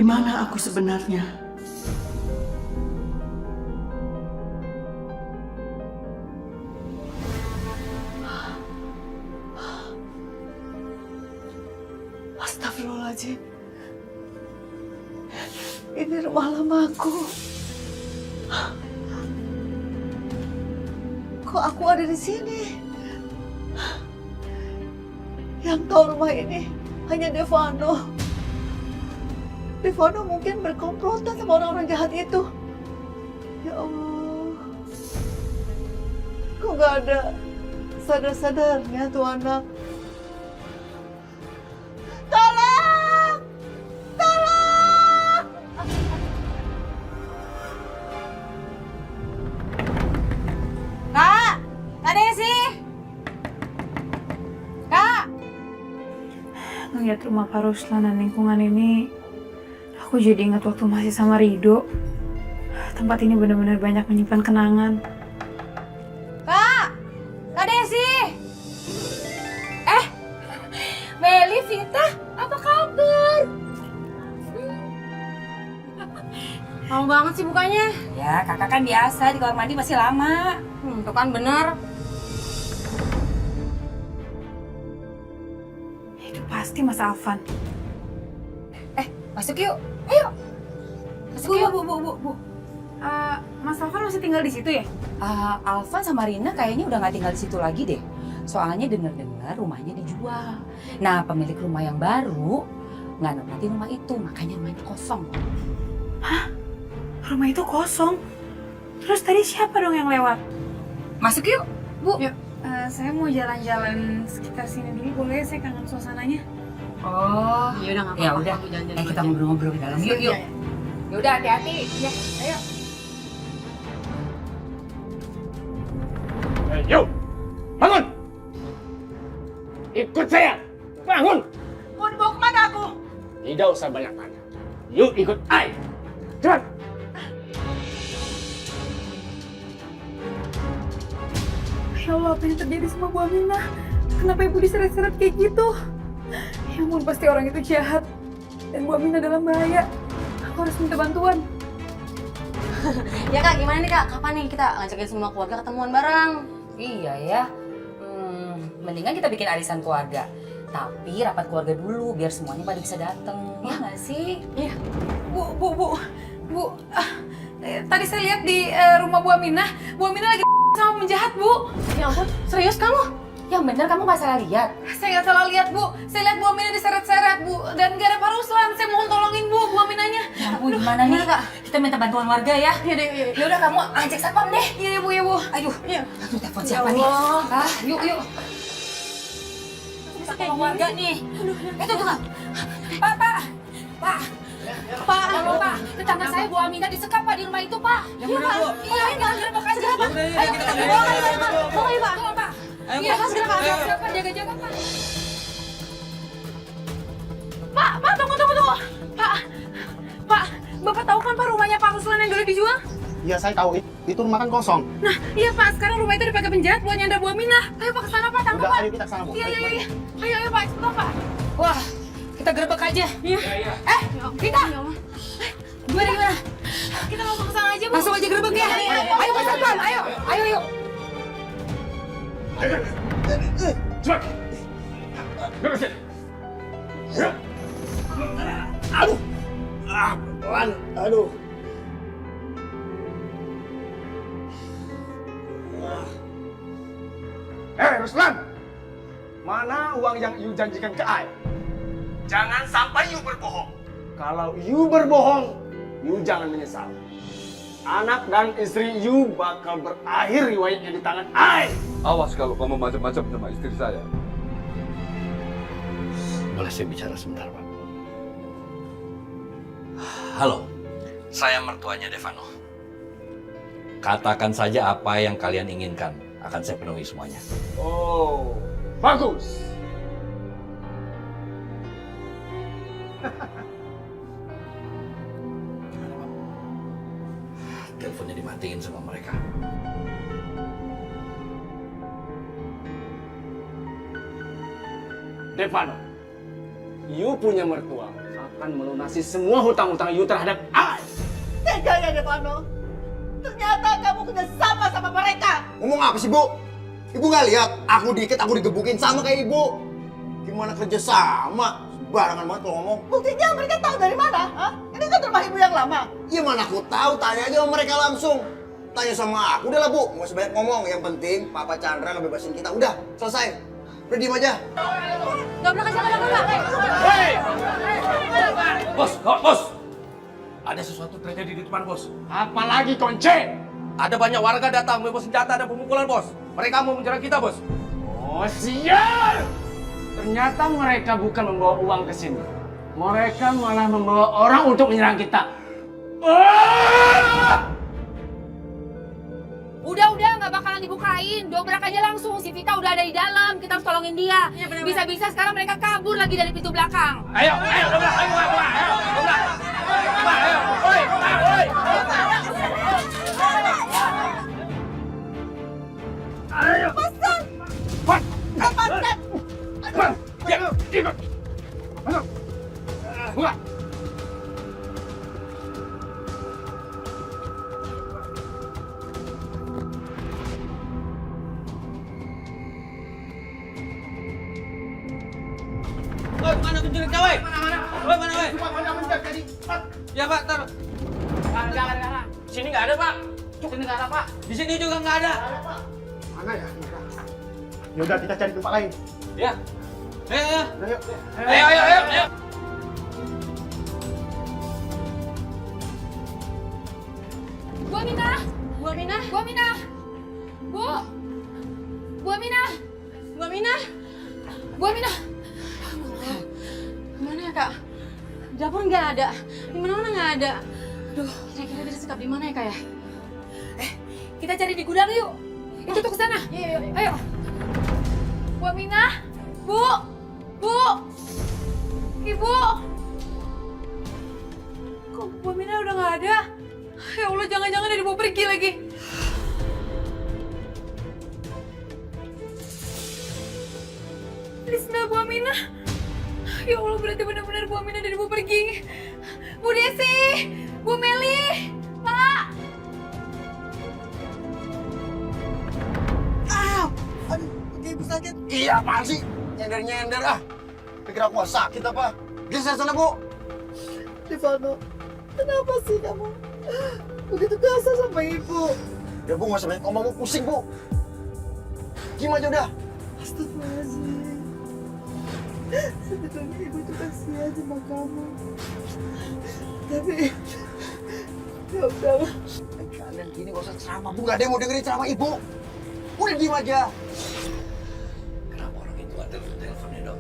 Di mana aku sebenarnya? Astagfirullahaladzim. Ini rumah lamaku. Kok aku ada di sini? Yang tahu rumah ini hanya Devano. Devano mungkin berkomplotan sama orang-orang jahat itu. Ya Allah. Kok gak ada sadar-sadarnya tuh anak? Tolong! Tolong! Kak! Kak Desi! Kak! Ngeliat rumah Kak Ruslan dan lingkungan ini, aku jadi ingat waktu masih sama Rido. Tempat ini benar-benar banyak menyimpan kenangan. Kak! Kak Desi! Meli, Vita, apa kabar? Lama banget sih bukanya. Ya, kakak kan biasa di kamar mandi masih lama. Tuh kan bener. Itu pasti Mas Alvan. Masuk yuk, ayo. Masuk yuk. Bu. Mas Alvan masih tinggal di situ ya? Alvan sama Rina kayaknya udah nggak tinggal di situ lagi deh. Soalnya dengar-dengar rumahnya dijual. Nah, pemilik rumah yang baru nggak nempatin rumah itu, makanya rumahnya kosong. Rumah itu kosong. Terus tadi siapa dong yang lewat? Masuk yuk, Bu. Yuk. Saya mau jalan-jalan sekitar sini dulu, boleh? Saya kangen suasananya. Oh, Ya udah nggak ya apa-apa. udah. Kamu jalan-jalan Kita aja. ngobrol-ngobrol di dalam. Yuk. Ya udah, hati-hati. Ya, ayo. Yuk, bangun! Ikut saya, bangun! Mau dibawa kemana aku? Tidak usah banyak tanya. Yuk ikut I. Cepat! Ya Allah, apa yang terjadi sama Bu Aminah? Kenapa Ibu diseret-seret kayak gitu? Ya ampun, pasti orang itu jahat. Dan Bu Aminah dalam bahaya. Aku harus minta bantuan. Ya Kak, gimana nih Kak? Kapan nih kita ngajakin semua keluarga ketemuan bareng? Iya ya. Mendingan kita bikin arisan keluarga. Tapi rapat keluarga dulu biar semuanya pada bisa datang. Ya nggak sih? Iya. Bu. Tadi saya lihat di rumah Bu Aminah. Bu Aminah lagi sama penjahat, Bu. Ya ampun, serius kamu? Yang bener kamu nggak salah lihat. Saya nggak salah lihat, Bu. Saya lihat Bu Aminah diseret-seret, Bu. Dan gak ada Pak Ruslan. Saya mohon tolongin, Bu Aminahnya. Ya ampun, gimana nih Kak? Kita minta bantuan warga ya. Iya deh. Ya udah kamu ajak satpam deh. Iya, Bu. Aduh, Iya. aduh telepon Ya siapa nih? Allah. Yuk. Kita tolong warga nih. Itu tuh Kak. Pak. Tolong Pak, tetangga saya Bu Aminah disekap Pak di rumah itu Pak. Yang mana Bu? Iya, gerbek aja Pak. Ayo kita bawa Pak. Tolong Pak. Iya, segera Pak. Jaga-jaga Pak. Pak, tunggu. Pak, Bapak tahu kan Pak rumahnya Pak Ruslan yang dulu dijual? Iya saya tahu, itu rumah kan kosong. Nah, iya Pak, sekarang rumah itu dipakai penjahat buat nyandar Bu Aminah. Ayo Pak, kesana Pak, tangkap Udah, Pak. ayo kita ke sana Bu. Iya. Ayo Pak, cepetan Pak. Wah, kita gerbek aja. Iya. Kita. Gimana? Kita langsung kesana aja, Bu. Langsung aja gerbek ya. Ayo Pak Satpam, ayo yuk. Cepat! Beresin! Ya. Aduh! Pelan! Aduh! Ruslan! Mana uang yang you janjikan ke I? Jangan sampai you berbohong. Kalau you berbohong, you jangan menyesal. Anak dan istri you bakal berakhir riwayatnya di tangan I. Awas kalau kamu macam-macam sama istri saya. Boleh saya bicara sebentar, Pak? Halo, saya mertuanya Devano. Katakan saja apa yang kalian inginkan, akan saya penuhi semuanya. Oh, bagus. Teleponnya dimatiin sama mereka. Devano, you punya mertua, akan melunasi semua hutang-hutang Yu terhadap Ai. Teganya Devano. Ternyata kamu kerja sama mereka. Ngomong apa sih, Bu? Ibu nggak lihat? Aku digebukin sama kayak ibu. Gimana kerja sama? Barangan banget kalau ngomong. Buktinya mereka tahu dari mana? Hah? Ini kan rumah ibu yang lama. Ya mana aku tahu, tanya aja sama mereka langsung. Tanya sama aku, udah lah Bu, nggak usah banyak ngomong. Yang penting Papa Chandra ngebebasin kita. Udah, selesai. Udah diem aja. Gak pernah kasih apa-apa. Hei! Bos! Ada sesuatu terjadi di depan, bos. Apalagi konce? Ada banyak warga datang membawa senjata dan pemukulan, bos. Mereka mau menyerang kita, bos. Oh, sial! Ternyata mereka bukan membawa uang ke sini. Mereka malah membawa orang untuk menyerang kita. Udah, nggak bakalan dibukain. Dobrak aja langsung. Si Vita udah ada di dalam. Kita harus tolongin dia. Bisa-bisa sekarang mereka kabur lagi dari pintu belakang. Ayo, dobrak, ayo, dobrak. Ayo, oi. Ayo. Pesan. Buka. Woi, mana penculiknya, woi? Woi, mana, woi? Ya, Pak, taruh. Ada. Sini nggak ada, Pak. Sini nggak ada, Pak. Di sini juga nggak ada. Mana ya? Yaudah, kita cari tempat lain. Ya. Ayo. Ayo. Bu Aminah! Bu Aminah, Bu Aminah! Bu! Bu Aminah! Bu Aminah. Bu Aminah! Kemana ya, Kak? Di dapur nggak ada. Di mana-mana nggak ada. Aduh, kira-kira dia disekap di mana ya, Kak ya? Kita cari di gudang yuk. Itu tuh ke sana. Iya. Ayo. Bu Aminah! Bu! Bu! Ibu! Kok Bu Aminah udah nggak ada? Ya Allah, jangan-jangan dia dibawa pergi lagi. Bismillah, Bu Aminah. Ya Allah, berarti benar-benar Bu Aminah udah dibawa pergi. Bu Desi! Bu Meli! Pak! Aduh, ibu sakit. Iya, apaan sih? Nyender ah. Pikir aku nggak sakit apa? Geser sana, Bu. Devano, kenapa sih kamu begitu kasar sama ibu? Ya, Bu, nggak usah banyak ngomong, Bu. Pusing, Bu. Gimana aja udah. Astagfirullahaladzim. Sebetulnya ibu itu kasihan sama kamu. Tapi ya udah. Kalian gini nggak usah ceramah, Bu. Nggak ada yang mau dengerin ceramah Ibu. Udah diem aja. Kenapa orang itu ada teleponnya, Dok?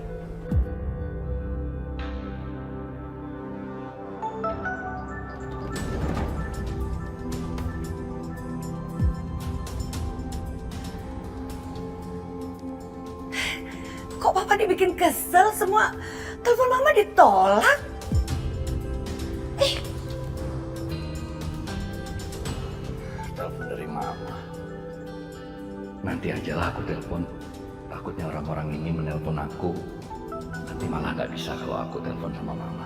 Kok papa dibikin kesel semua? Telepon mama ditolak. Telepon dari Mama. Nanti aja lah aku telepon. Takutnya orang-orang ini menelpon aku. Nanti malah nggak bisa kalau aku telepon sama Mama.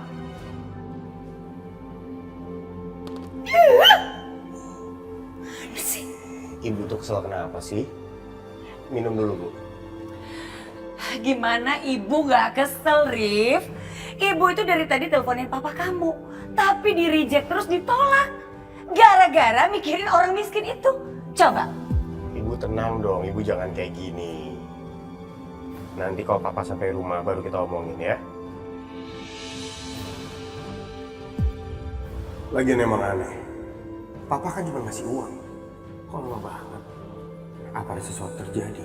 Ibu tuh kesel kenapa sih? Minum dulu, Bu. Gimana ibu gak kesel, Rif? Ibu itu dari tadi teleponin papa kamu, tapi di reject terus ditolak. Gara-gara mikirin orang miskin itu. Coba. Ibu tenang dong, Ibu jangan kayak gini. Nanti kalau Papa sampai rumah baru kita omongin ya. Lagian emang aneh. Papa kan cuma ngasih uang. Kok lama banget? Apa ada sesuatu terjadi?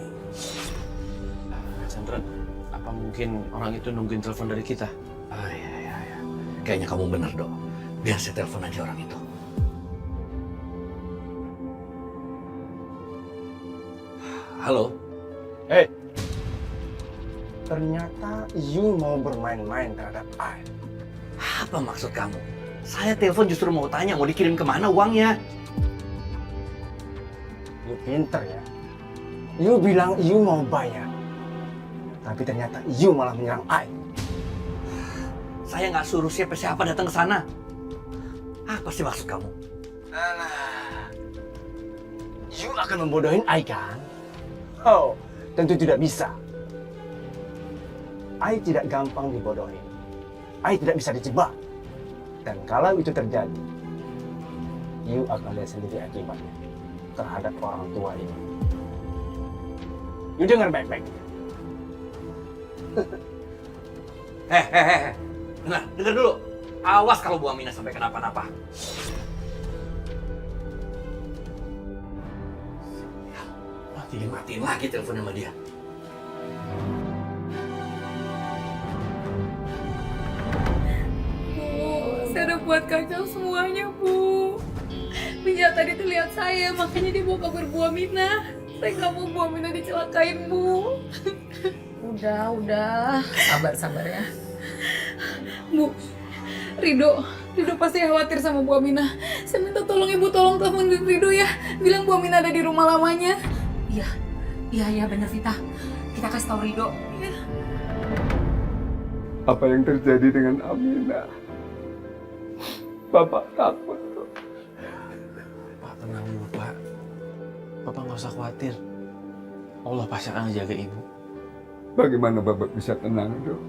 Chandra, apa mungkin orang itu nungguin telepon dari kita? Iya. Kayaknya kamu benar, Dok. Biar saya telepon aja orang itu. Halo? Hei, ternyata you mau bermain-main terhadap Ai. Apa maksud kamu? Saya telepon justru mau tanya, mau dikirim kemana uangnya? You pinter ya. You bilang you mau bayar. Tapi ternyata you malah menyerang Ai. Saya nggak suruh siapa-siapa datang ke sana. Apa sih maksud kamu? Nah, you akan membodohin Ai kan? Oh, tentu tidak bisa. Ai tidak gampang dibodohin. Ai tidak bisa dijebak. Dan kalau itu terjadi, you akan lihat sendiri akibatnya terhadap orang tua ini. You dengar baik-baik. Nah, dengar dulu. Awas kalau Bu Aminah sampai kenapa-napa. Matiin lagi telepon sama dia. Bu, saya udah buat kacau semuanya, Bu. Penjahat tadi tuh lihat saya, makanya dia bawa kabur Bu Aminah. Saya nggak mau Bu Aminah dicelakain, Bu. Udah. Sabar ya. Bu, Rido pasti khawatir sama Bu Aminah. Saya minta tolong Ibu, tolong telepon Rido ya. Bilang Bu Aminah ada di rumah lamanya. Iya bener Vita. Kita kasih tahu Rido. Apa yang terjadi dengan Aminah? Bapak takut tuh. Pak, tenang dulu, Pak. Bapak nggak usah khawatir. Allah pasti akan menjaga Ibu. Bagaimana Bapak bisa tenang, Dok?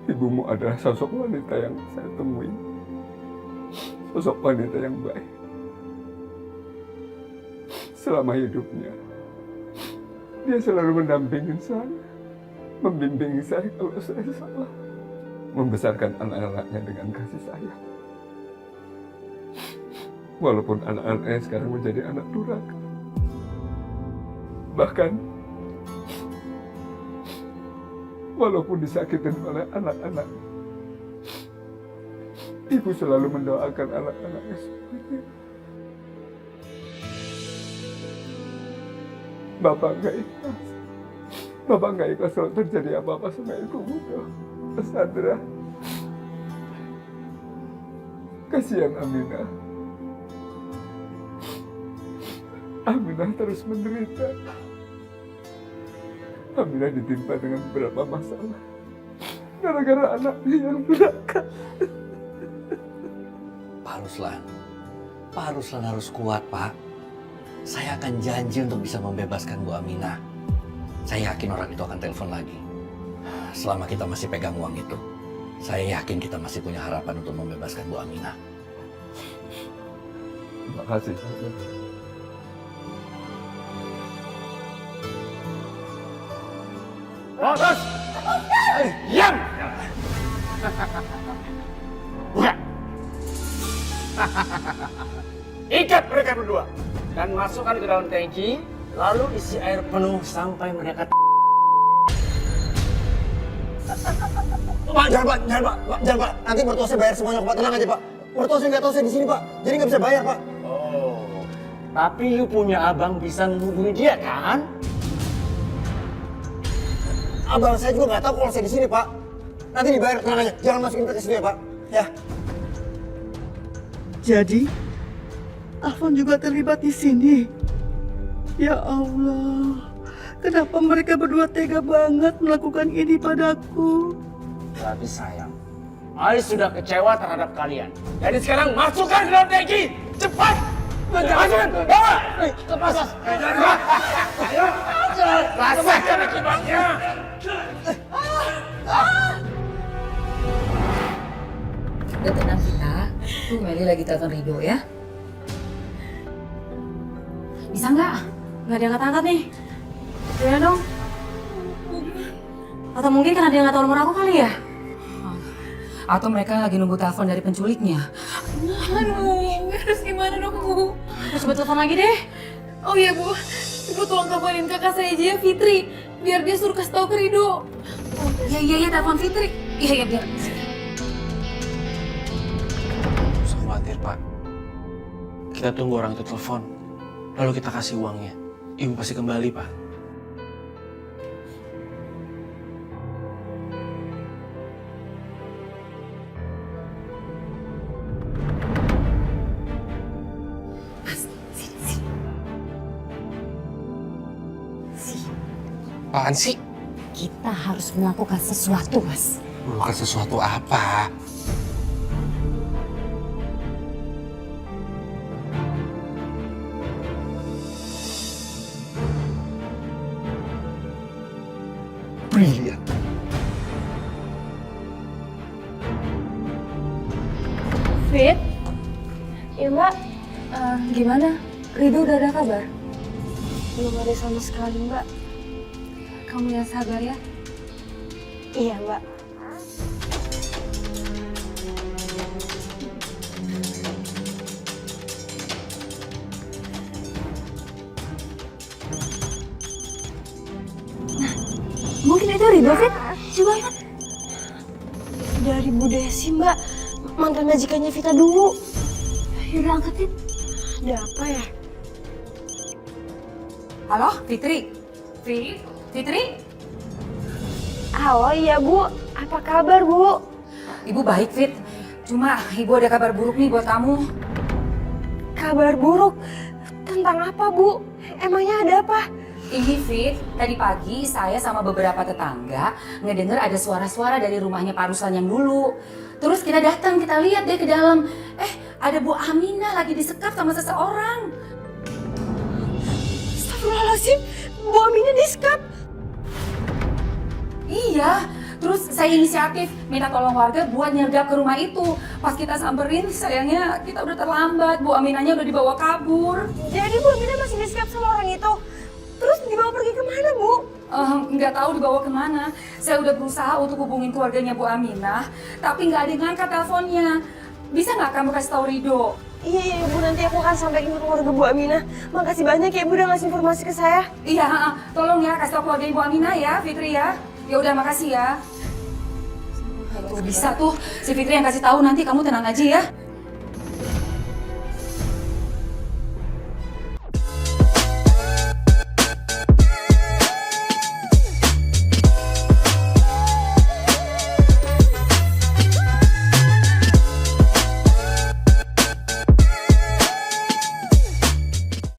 Ibumu adalah sosok wanita yang saya temui. Sosok wanita yang baik. Selama hidupnya, dia selalu mendampingi saya, membimbing saya kalau saya salah, membesarkan anak-anaknya dengan kasih sayang. Walaupun anak-anaknya sekarang menjadi anak durhaka. Bahkan, walaupun disakitin oleh anak-anak, ibu selalu mendoakan anak-anaknya semuanya. Bapak nggak ikhlas. Bapak nggak ikhlas kalau terjadi apa-apa sama ibu muda. Sandra. Kasihan Aminah. Aminah terus menderita. Aminah ditimpa dengan beberapa masalah. Gara-gara anaknya yang durhaka. Pak Ruslan harus kuat, Pak. Saya akan janji untuk bisa membebaskan Bu Aminah. Saya yakin orang itu akan telepon lagi. Selama kita masih pegang uang itu, saya yakin kita masih punya harapan untuk membebaskan Bu Aminah. Terima kasih. Bos! Diam! Buka! Ikat mereka berdua dan masukkan ke dalam tangki, lalu isi air penuh sampai mereka. Pak, jangan Pak. Nanti mertua saya bayar semuanya, Pak. Tenang aja, Pak. Mertua saya nggak tahu saya di sini, Pak. Jadi nggak bisa bayar, Pak. Oh, tapi you punya abang bisa menghubungi dia kan? Abang saya juga nggak tahu kalau saya di sini, Pak. Nanti dibayar, tenang aja. Jangan masukin kita ke situ ya, Pak. Ya. Jadi, Alfon juga terlibat di sini. Ya Allah, kenapa mereka berdua tega banget melakukan ini padaku? Tapi sayang, Ai sudah kecewa terhadap kalian. Jadi sekarang masukkan ke dalam tangki, cepat! Masukkan, bawa! Lepas! Ayo! Rasakan akibatnya! Udah tenang Vita. Tuh Meli lagi telepon Rido ya. Bisa nggak? Nggak diangkat-angkat nih. Ya dong. Atau mungkin karena dia nggak tahu nomor aku kali ya? Atau mereka lagi nunggu telepon dari penculiknya. Aduh, harus gimana dong, Bu? Terus coba telepon lagi deh. Oh iya, Bu. Ibu tolong teleponin kakak saya aja ya, Fitri. Biar dia suruh kasih tahu ke Rido. Iya, telepon Fitri. Iya, biar. Nggak usah khawatir, Pak. Kita tunggu orang itu telepon. Lalu kita kasih uangnya. Ibu pasti kembali, Pak. Apaan sih? Kita harus melakukan sesuatu, Mas. Melakukan sesuatu apa? Brilian. Fit? Ya Mbak, gimana? Ridho udah ada kabar? Belum ada sama sekali Mbak. Kamu yang sabar ya? Iya Mbak. Nah, mungkin itu Ridho Fit? Coba lihat. Dari Bu Desi Mbak, mantan majikannya Vita dulu. Yaudah angkatin. Ada apa ya? Halo, Fitri? Fitri? Halo, iya Bu. Apa kabar Bu? Ibu baik, Fit. Cuma ibu ada kabar buruk nih buat kamu. Kabar buruk? Tentang apa Bu? Emangnya ada apa? Ini Fit, tadi pagi saya sama beberapa tetangga ngedenger ada suara-suara dari rumahnya Pak Ruslan yang dulu. Terus kita datang, kita lihat deh ke dalam. Ada Bu Aminah lagi disekap sama seseorang. Astagfirullahaladzim, Bu Aminah disekap. Iya, terus saya inisiatif minta tolong warga buat nyergap ke rumah itu. Pas kita samperin, sayangnya kita udah terlambat. Bu Aminahnya udah dibawa kabur. Jadi Bu Aminah masih disekap sama orang itu? Terus dibawa pergi kemana Bu? Nggak tahu dibawa kemana. Saya udah berusaha untuk hubungin keluarganya Bu Aminah, tapi nggak ada yang ngangkat teleponnya. Bisa nggak kamu kasih tahu Ridho? Iya Bu, nanti aku akan sampaikan ke keluarga Bu Aminah. Makasih banyak ya Bu udah ngasih informasi ke saya. Iya, tolong ya kasih tahu keluarga Ibu Aminah ya, Fitri ya. Ya udah, makasih ya. Tuh bisa tuh si Fitri yang kasih tahu, nanti kamu tenang aja ya.